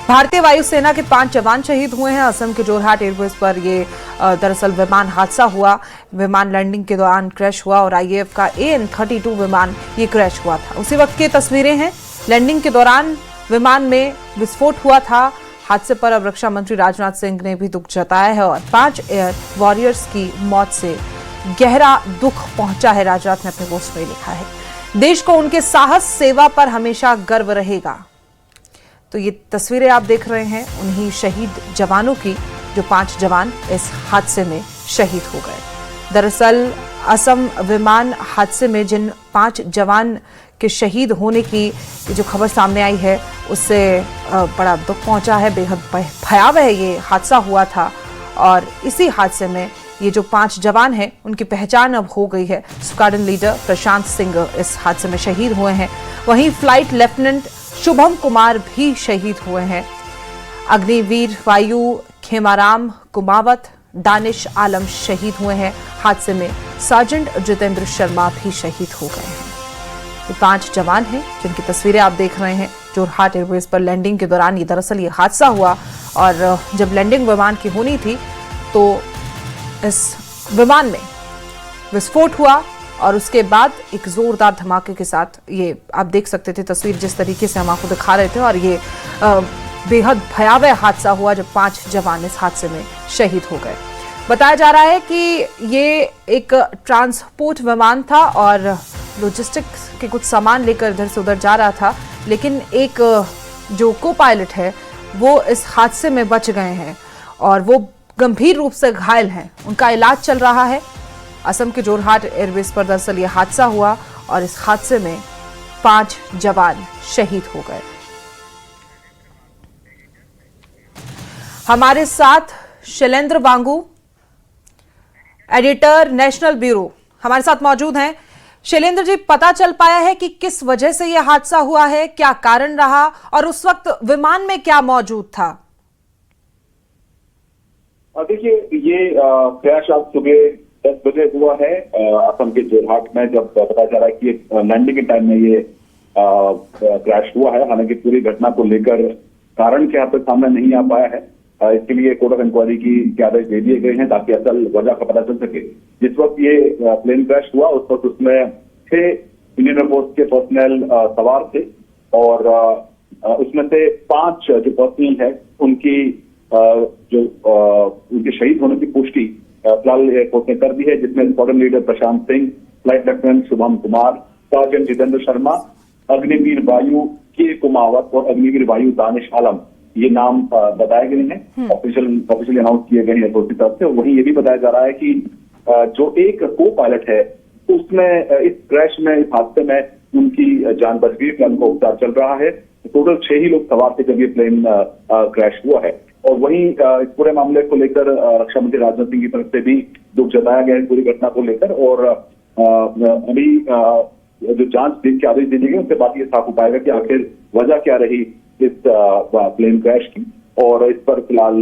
भारतीय वायुसेना के 5 जवान शहीद हुए हैं। असम के जोरहाट एयरबेस पर ये दरअसल विमान हादसा हुआ। विमान लैंडिंग के दौरान क्रैश हुआ और आईएएफ का AN-32 विमान ये क्रैश हुआ था। उसी वक्त की तस्वीरें हैं। लैंडिंग के दौरान विमान में विस्फोट हुआ था। हादसे पर अब रक्षा मंत्री राजनाथ सिंह ने भी दुख जताया है और 5 एयर वॉरियर्स की मौत से गहरा दुख पहुंचा है। राजनाथ ने अपने पोस्ट में लिखा है, देश को उनके साहस सेवा पर हमेशा गर्व रहेगा। तो ये तस्वीरें आप देख रहे हैं उन्हीं शहीद जवानों की, जो 5 जवान इस हादसे में शहीद हो गए। दरअसल असम विमान हादसे में जिन 5 जवान के शहीद होने की जो खबर सामने आई है, उससे बड़ा दुख पहुंचा है। बेहद भयावह ये हादसा हुआ था और इसी हादसे में ये जो 5 जवान हैं उनकी पहचान अब हो गई है। स्क्वाड्रन लीडर प्रशांत सिंह इस हादसे में शहीद हुए हैं। वहीं फ्लाइट लेफ्टिनेंट शुभम कुमार भी शहीद हुए हैं। अग्निवीर वायु खेमाराम कुमावत, दानिश आलम शहीद हुए हैं। हादसे में सार्जेंट जितेंद्र शर्मा भी शहीद हो गए हैं। ये 5 जवान हैं जिनकी तस्वीरें आप देख रहे हैं। जोरहाट एयरबेस पर लैंडिंग के दौरान ये दरअसल ये हादसा हुआ और जब लैंडिंग विमान की होनी थी तो इस विमान में विस्फोट हुआ और उसके बाद एक जोरदार धमाके के साथ ये आप देख सकते थे तस्वीर जिस तरीके से हम आपको दिखा रहे थे। और ये बेहद भयावह हादसा हुआ जब 5 जवान इस हादसे में शहीद हो गए। बताया जा रहा है कि ये एक ट्रांसपोर्ट विमान था और लॉजिस्टिक्स के कुछ सामान लेकर इधर से उधर जा रहा था, लेकिन एक जो को पायलट है वो इस हादसे में बच गए हैं और वो गंभीर रूप से घायल हैं। उनका इलाज चल रहा है। असम के जोरहाट एयरबेस पर दरअसल ये हादसा हुआ और इस हादसे में 5 जवान शहीद हो गए। हमारे साथ शैलेंद्र वांगू, एडिटर नेशनल ब्यूरो, हमारे साथ मौजूद हैं। शैलेंद्र जी, पता चल पाया है कि किस वजह से यह हादसा हुआ है, क्या कारण रहा और उस वक्त विमान में क्या मौजूद था? देखिए, ये क्रैश आज सुबह 10 बजे हुआ है असम के जोरहाट में। जब पता चला कि लैंडिंग के टाइम में ये क्रैश हुआ है। हालांकि पूरी घटना को लेकर कारण क्या तक सामने नहीं आ पाया है। इसके लिए कोर्ट ऑफ इंक्वायरी की आदेश दे दिए गए हैं ताकि असल वजह का पता चल सके। जिस वक्त ये प्लेन क्रैश हुआ उस वक्त उसमें 6 इंडियन एयरफोर्स के पर्सनल सवार थे और उसमें से 5 जो पर्सनल है उनकी उनके शहीद होने की पुष्टि फिलहाल एयरफोर्स ने कर दी है, जिसमें squadron leader Prashant Singh, flight lieutenant Shubham Kumar, sergeant Jitendra Sharma, Agniveer Vayu के कुमावत और अग्निवीर वायु दानिश आलम, ये नाम बताए गए हैं। ऑफिशियली अनाउंस किए गए हैं एयरफोर्स की तरफ से। वहीं ये भी बताया जा रहा है कि जो एक को पायलट है उसमें इस क्रैश में, इस हादसे में उनकी जान बच गई। प्लेन का उपचार चल रहा है। टोटल 6 ही लोग सवार थे जब ये प्लेन क्रैश हुआ है। और वहीं इस पूरे मामले को लेकर रक्षा मंत्री राजनाथ सिंह की तरफ से भी दुख जताया गया है पूरी घटना को लेकर। और अभी जो जांच के आदेश दिए गए उसके बाद ये साफ हो पाएगा कि आखिर वजह क्या रही इस प्लेन क्रैश की। और इस पर फिलहाल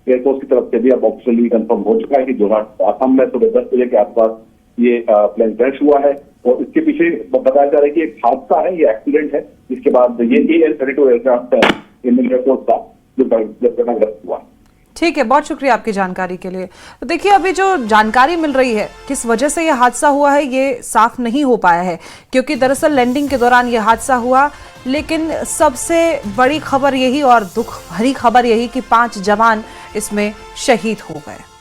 एयरफोर्स की तरफ से भी अब ऑफिशियली कंफर्म हो चुका है कि जोरहाट असम में सुबह 10 बजे के आसपास ये प्लेन क्रैश हुआ है। और इसके पीछे बताया जा रहा है कि एक हादसा है, ये एक्सीडेंट है। इसके बाद ये AN-32 एयरक्राफ्ट इंडियन एयरफोर्स का जो घटनाग्रस्त हुआ। ठीक है, बहुत शुक्रिया आपकी जानकारी के लिए। तो देखिए, अभी जो जानकारी मिल रही है किस वजह से यह हादसा हुआ है ये साफ नहीं हो पाया है, क्योंकि दरअसल लैंडिंग के दौरान यह हादसा हुआ। लेकिन सबसे बड़ी खबर यही और दुख भरी खबर यही कि 5 जवान इसमें शहीद हो गए।